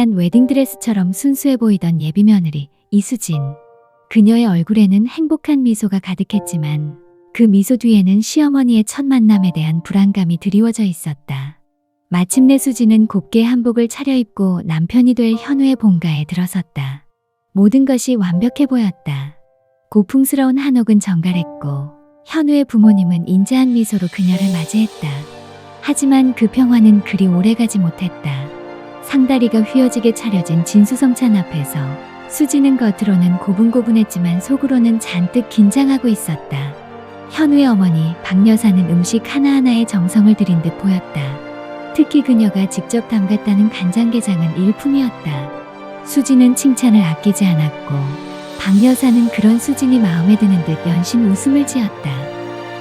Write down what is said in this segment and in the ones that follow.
하얀 웨딩드레스처럼 순수해 보이던 예비 며느리 이수진. 그녀의 얼굴에는 행복한 미소가 가득했지만 그 미소 뒤에는 시어머니의 첫 만남에 대한 불안감이 드리워져 있었다. 마침내 수진은 곱게 한복을 차려입고 남편이 될 현우의 본가에 들어섰다. 모든 것이 완벽해 보였다. 고풍스러운 한옥은 정갈했고 현우의 부모님은 인자한 미소로 그녀를 맞이했다. 하지만 그 평화는 그리 오래가지 못했다. 상다리가 휘어지게 차려진 진수성찬 앞에서 수지는 겉으로는 고분고분했지만 속으로는 잔뜩 긴장하고 있었다. 현우의 어머니 박 여사는 음식 하나하나에 정성을 들인 듯 보였다. 특히 그녀가 직접 담갔다는 간장게장은 일품이었다. 수지는 칭찬을 아끼지 않았고 박 여사는 그런 수진이 마음에 드는 듯 연신 웃음을 지었다.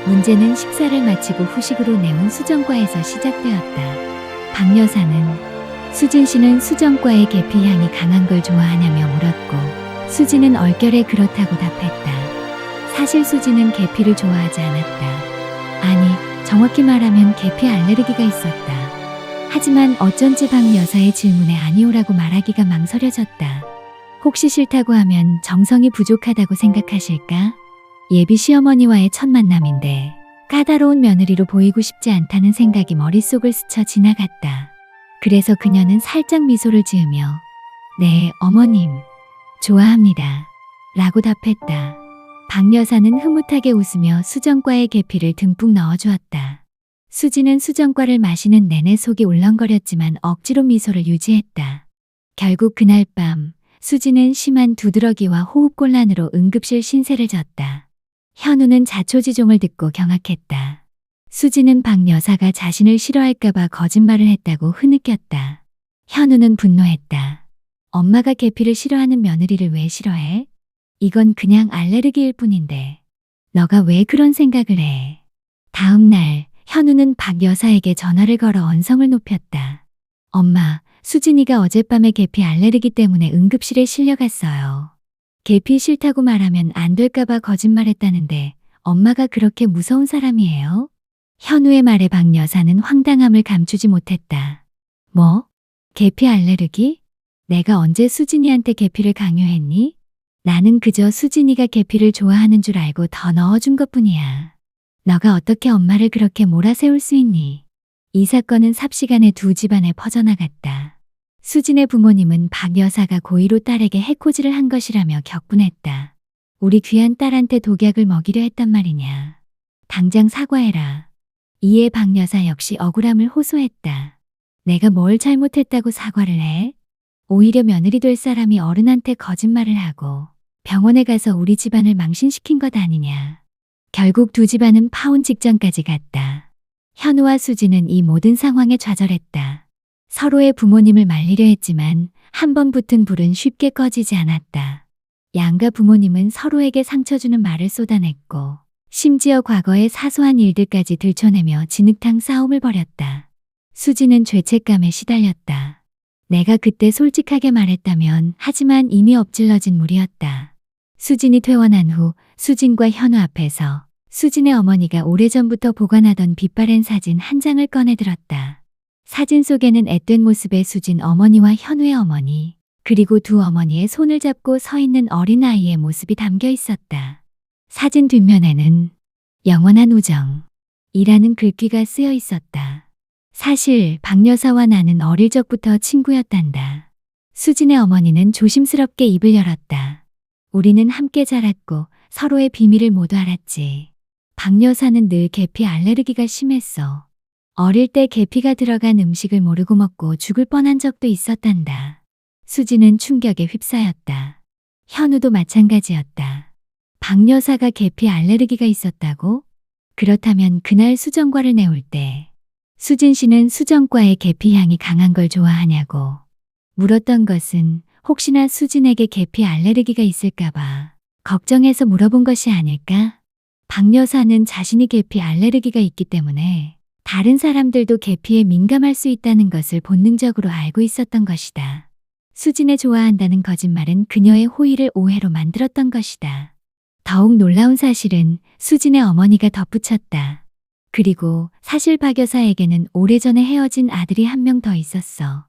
문제는 식사를 마치고 후식으로 내온 수정과에서 시작되었다. 박 여사는 수진 씨는 수정과의 계피향이 강한 걸 좋아하냐며 물었고 수진은 얼결에 그렇다고 답했다. 사실 수진은 계피를 좋아하지 않았다. 아니, 정확히 말하면 계피 알레르기가 있었다. 하지만 어쩐지 박 여사의 질문에 아니오라고 말하기가 망설여졌다. 혹시 싫다고 하면 정성이 부족하다고 생각하실까? 예비 시어머니와의 첫 만남인데 까다로운 며느리로 보이고 싶지 않다는 생각이 머릿속을 스쳐 지나갔다. 그래서 그녀는 살짝 미소를 지으며 네, 어머님, 좋아합니다. 라고 답했다. 박 여사는 흐뭇하게 웃으며 수정과의 계피를 듬뿍 넣어주었다. 수지는 수정과를 마시는 내내 속이 울렁거렸지만 억지로 미소를 유지했다. 결국 그날 밤 수지는 심한 두드러기와 호흡곤란으로 응급실 신세를 졌다. 현우는 자초지종을 듣고 경악했다. 수지는 박 여사가 자신을 싫어할까봐 거짓말을 했다고 흐느꼈다. 현우는 분노했다. 엄마가 계피를 싫어하는 며느리를 왜 싫어해? 이건 그냥 알레르기일 뿐인데 너가 왜 그런 생각을 해? 다음 날 현우는 박 여사에게 전화를 걸어 언성을 높였다. 엄마, 수진이가 어젯밤에 계피 알레르기 때문에 응급실에 실려갔어요. 계피 싫다고 말하면 안 될까봐 거짓말했다는데 엄마가 그렇게 무서운 사람이에요? 현우의 말에 박 여사는 황당함을 감추지 못했다. 뭐? 계피 알레르기? 내가 언제 수진이한테 계피를 강요했니? 나는 그저 수진이가 계피를 좋아하는 줄 알고 더 넣어준 것뿐이야. 너가 어떻게 엄마를 그렇게 몰아세울 수 있니? 이 사건은 삽시간에 두 집안에 퍼져나갔다. 수진의 부모님은 박 여사가 고의로 딸에게 해코지를 한 것이라며 격분했다. 우리 귀한 딸한테 독약을 먹이려 했단 말이냐. 당장 사과해라. 이에 박 여사 역시 억울함을 호소했다. 내가 뭘 잘못했다고 사과를 해? 오히려 며느리 될 사람이 어른한테 거짓말을 하고 병원에 가서 우리 집안을 망신시킨 것 아니냐. 결국 두 집안은 파혼 직전까지 갔다. 현우와 수지는 이 모든 상황에 좌절했다. 서로의 부모님을 말리려 했지만 한 번 붙은 불은 쉽게 꺼지지 않았다. 양가 부모님은 서로에게 상처 주는 말을 쏟아냈고 심지어 과거의 사소한 일들까지 들춰내며 진흙탕 싸움을 벌였다. 수지는 죄책감에 시달렸다. 내가 그때 솔직하게 말했다면 하지만 이미 엎질러진 물이었다. 수진이 퇴원한 후 수진과 현우 앞에서 수진의 어머니가 오래전부터 보관하던 빛바랜 사진 한 장을 꺼내들었다. 사진 속에는 앳된 모습의 수진 어머니와 현우의 어머니, 그리고 두 어머니의 손을 잡고 서 있는 어린아이의 모습이 담겨 있었다. 사진 뒷면에는 영원한 우정이라는 글귀가 쓰여 있었다. 사실 박 여사와 나는 어릴 적부터 친구였단다. 수진의 어머니는 조심스럽게 입을 열었다. 우리는 함께 자랐고 서로의 비밀을 모두 알았지. 박 여사는 늘 계피 알레르기가 심했어. 어릴 때 계피가 들어간 음식을 모르고 먹고 죽을 뻔한 적도 있었단다. 수지는 충격에 휩싸였다. 현우도 마찬가지였다. 박 여사가 계피 알레르기가 있었다고? 그렇다면 그날 수정과를 내올 때 수진 씨는 수정과의 계피 향이 강한 걸 좋아하냐고 물었던 것은 혹시나 수진에게 계피 알레르기가 있을까봐 걱정해서 물어본 것이 아닐까? 박 여사는 자신이 계피 알레르기가 있기 때문에 다른 사람들도 계피에 민감할 수 있다는 것을 본능적으로 알고 있었던 것이다. 수진을 좋아한다는 거짓말은 그녀의 호의를 오해로 만들었던 것이다. 더욱 놀라운 사실은 수진의 어머니가 덧붙였다. 그리고 사실 박 여사에게는 오래전에 헤어진 아들이 한 명 더 있었어.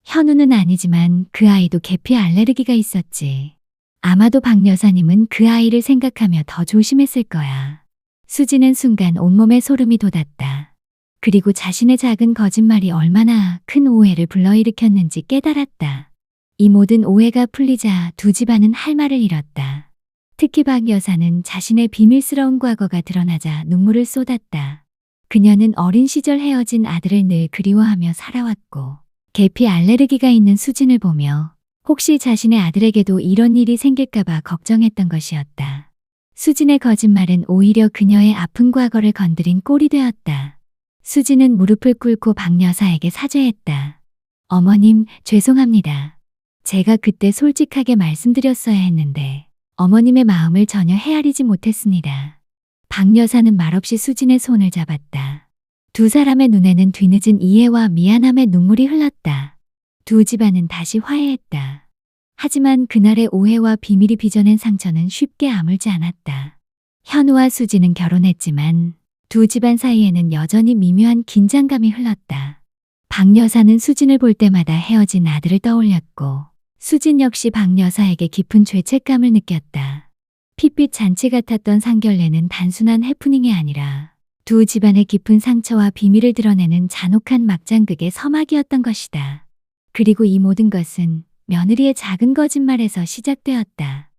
현우는 아니지만 그 아이도 계피 알레르기가 있었지. 아마도 박 여사님은 그 아이를 생각하며 더 조심했을 거야. 수지는 순간 온몸에 소름이 돋았다. 그리고 자신의 작은 거짓말이 얼마나 큰 오해를 불러일으켰는지 깨달았다. 이 모든 오해가 풀리자 두 집안은 할 말을 잃었다. 특히 박 여사는 자신의 비밀스러운 과거가 드러나자 눈물을 쏟았다. 그녀는 어린 시절 헤어진 아들을 늘 그리워하며 살아왔고 계피 알레르기가 있는 수진을 보며 혹시 자신의 아들에게도 이런 일이 생길까봐 걱정했던 것이었다. 수진의 거짓말은 오히려 그녀의 아픈 과거를 건드린 꼴이 되었다. 수진은 무릎을 꿇고 박 여사에게 사죄했다. 어머님, 죄송합니다. 제가 그때 솔직하게 말씀드렸어야 했는데 어머님의 마음을 전혀 헤아리지 못했습니다. 박 여사는 말없이 수진의 손을 잡았다. 두 사람의 눈에는 뒤늦은 이해와 미안함의 눈물이 흘렀다. 두 집안은 다시 화해했다. 하지만 그날의 오해와 비밀이 빚어낸 상처는 쉽게 아물지 않았다. 현우와 수지는 결혼했지만 두 집안 사이에는 여전히 미묘한 긴장감이 흘렀다. 박 여사는 수진을 볼 때마다 헤어진 아들을 떠올렸고 수진 역시 박 여사에게 깊은 죄책감을 느꼈다. 핏빛 잔치 같았던 상견례는 단순한 해프닝이 아니라 두 집안의 깊은 상처와 비밀을 드러내는 잔혹한 막장극의 서막이었던 것이다. 그리고 이 모든 것은 며느리의 작은 거짓말에서 시작되었다.